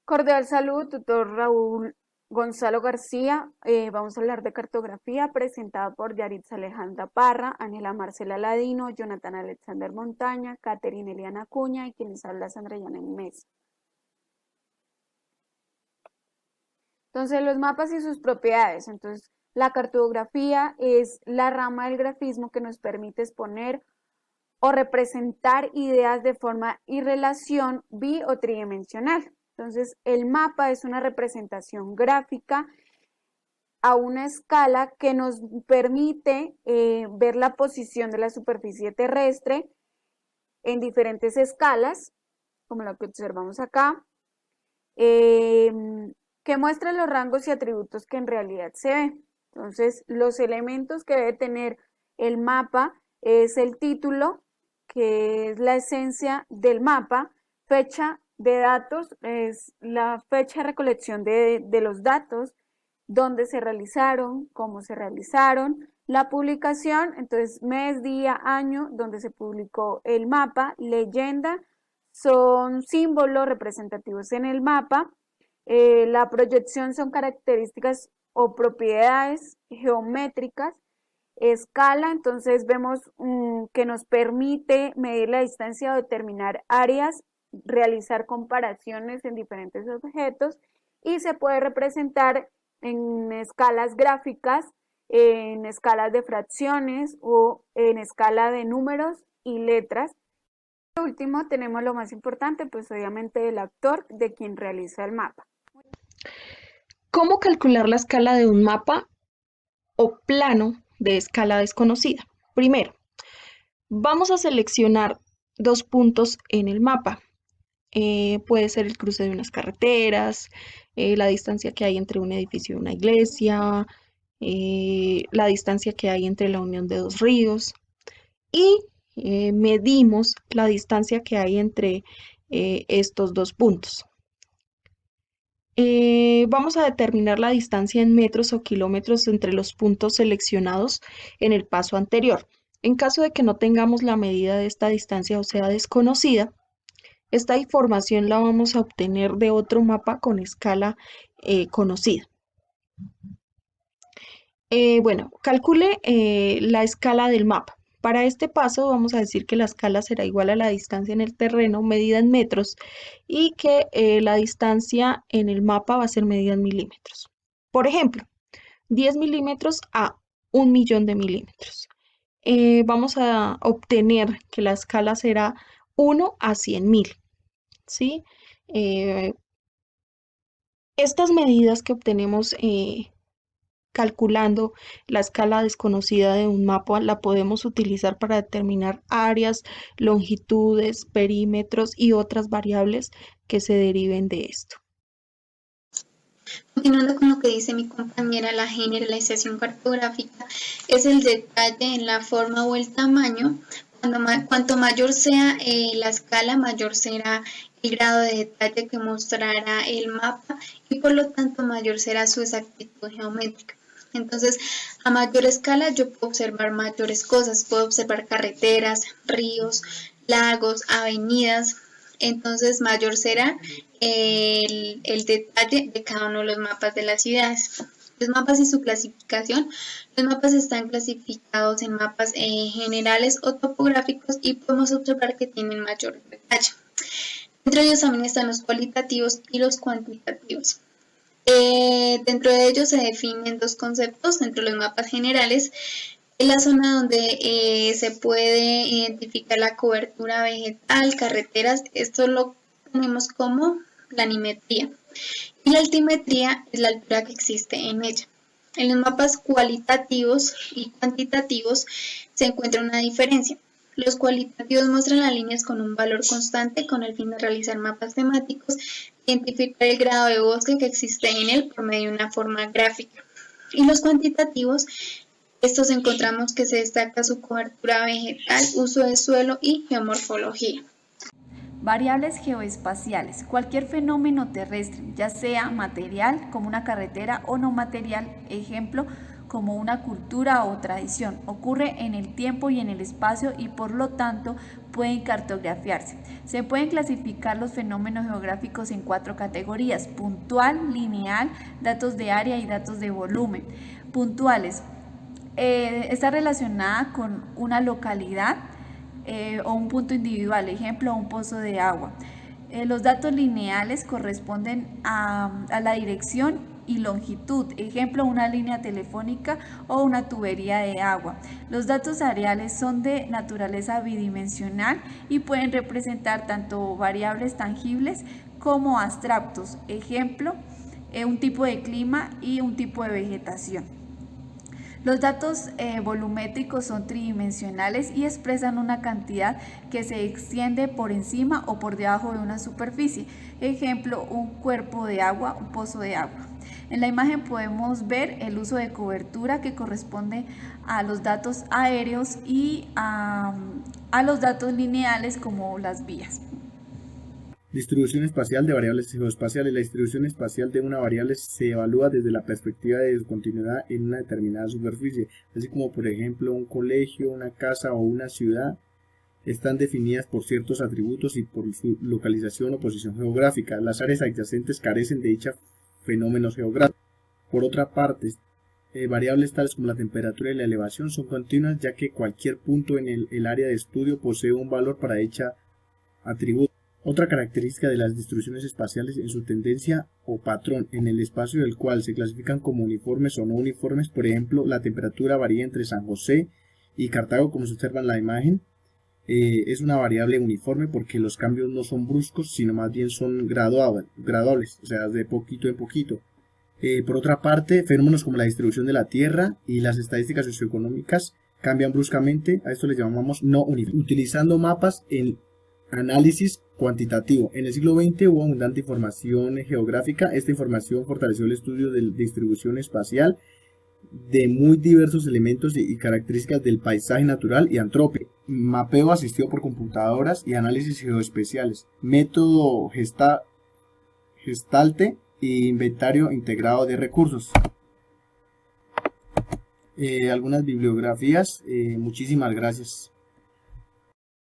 Cordial salud, tutor Raúl Gonzalo García. Vamos a hablar de cartografía presentada por Yaritza Alejandra Parra, Ángela Marcela Ladino, Jonathan Alexander Montaña, Caterina Eliana Acuña y quienes habla Sandra Yana Mesa. Entonces, los mapas y sus propiedades. Entonces, la cartografía es la rama del grafismo que nos permite exponer o representar ideas de forma y relación bi o tridimensional. Entonces, el mapa es una representación gráfica a una escala que nos permite ver la posición de la superficie terrestre en diferentes escalas, como la que observamos acá, que muestra los rangos y atributos que en realidad se ven. Entonces, los elementos que debe tener el mapa es el título, que es la esencia del mapa, fecha de datos, es la fecha de recolección de los datos, dónde se realizaron, cómo se realizaron, la publicación, entonces mes, día, año, donde se publicó el mapa, leyenda, son símbolos representativos en el mapa, la proyección son características o propiedades geométricas, escala, entonces vemos que nos permite medir la distancia o determinar áreas, realizar comparaciones en diferentes objetos y se puede representar en escalas gráficas, en escalas de fracciones o en escala de números y letras. Por último, tenemos lo más importante, pues obviamente el actor de quien realiza el mapa. ¿Cómo calcular la escala de un mapa o plano de escala desconocida? Primero, vamos a seleccionar dos puntos en el mapa. Puede ser el cruce de unas carreteras, la distancia que hay entre un edificio y una iglesia, la distancia que hay entre la unión de dos ríos y medimos la distancia que hay entre estos dos puntos. Vamos a determinar la distancia en metros o kilómetros entre los puntos seleccionados en el paso anterior. En caso de que no tengamos la medida de esta distancia o sea desconocida, esta información la vamos a obtener de otro mapa con escala conocida. Bueno, calcule la escala del mapa. Para este paso vamos a decir que la escala será igual a la distancia en el terreno medida en metros y que la distancia en el mapa va a ser medida en milímetros. Por ejemplo, 10 milímetros a 1.000.000 de milímetros. Vamos a obtener que la escala será 1 a 100.000, ¿sí? Estas medidas que obtenemos calculando la escala desconocida de un mapa la podemos utilizar para determinar áreas, longitudes, perímetros y otras variables que se deriven de esto. Continuando con lo que dice mi compañera, la generalización cartográfica es el detalle en la forma o el tamaño. Cuanto mayor sea la escala, mayor será el grado de detalle que mostrará el mapa y por lo tanto mayor será su exactitud geométrica. Entonces, a mayor escala yo puedo observar mayores cosas, puedo observar carreteras, ríos, lagos, avenidas, entonces mayor será el detalle de cada uno de los mapas de las ciudades. Los mapas y su clasificación. Los mapas están clasificados en mapas generales o topográficos y podemos observar que tienen mayor detalle. Entre ellos también están los cualitativos y los cuantitativos. Dentro de ellos se definen dos conceptos dentro de los mapas generales. En la zona donde se puede identificar la cobertura vegetal, carreteras, esto lo tenemos como planimetría. Y la altimetría es la altura que existe en ella. En los mapas cualitativos y cuantitativos se encuentra una diferencia. Los cualitativos muestran las líneas con un valor constante con el fin de realizar mapas temáticos, identificar el grado de bosque que existe en él por medio de una forma gráfica. Y los cuantitativos, estos encontramos que se destaca su cobertura vegetal, uso de suelo y geomorfología. Variables geoespaciales. Cualquier fenómeno terrestre, ya sea material como una carretera o no material, ejemplo, como una cultura o tradición. Ocurre en el tiempo y en el espacio y por lo tanto pueden cartografiarse. Se pueden clasificar los fenómenos geográficos en 4 categorías: puntual, lineal, datos de área y datos de volumen. Puntuales. Está relacionada con una localidad o un punto individual, ejemplo, un pozo de agua. Los datos lineales corresponden a la dirección y longitud, ejemplo, una línea telefónica o una tubería de agua. Los datos areales son de naturaleza bidimensional y pueden representar tanto variables tangibles como abstractos, ejemplo, un tipo de clima y un tipo de vegetación. Los datos volumétricos son tridimensionales y expresan una cantidad que se extiende por encima o por debajo de una superficie. Ejemplo, un cuerpo de agua, un pozo de agua. En la imagen podemos ver el uso de cobertura que corresponde a los datos aéreos y a los datos lineales como las vías. Distribución espacial de variables geoespaciales. La distribución espacial de una variable se evalúa desde la perspectiva de su continuidad en una determinada superficie, así como por ejemplo un colegio, una casa o una ciudad están definidas por ciertos atributos y por su localización o posición geográfica. Las áreas adyacentes carecen de dichos fenómenos geográficos. Por otra parte, variables tales como la temperatura y la elevación son continuas, ya que cualquier punto en el área de estudio posee un valor para dicha atributo. Otra característica de las distribuciones espaciales es su tendencia o patrón en el espacio, del cual se clasifican como uniformes o no uniformes. Por ejemplo, la temperatura varía entre San José y Cartago, como se observa en la imagen. Es una variable uniforme porque los cambios no son bruscos, sino más bien son graduables, o sea, de poquito en poquito. Por otra parte, fenómenos como la distribución de la Tierra y las estadísticas socioeconómicas cambian bruscamente. A esto le llamamos no uniformes. Utilizando mapas en análisis cuantitativo. En el siglo XX hubo abundante información geográfica. Esta información fortaleció el estudio de distribución espacial de muy diversos elementos y características del paisaje natural y antrópico. Mapeo asistido por computadoras y análisis geoespaciales. Método Gestalte e inventario integrado de recursos. Algunas bibliografías. Muchísimas gracias.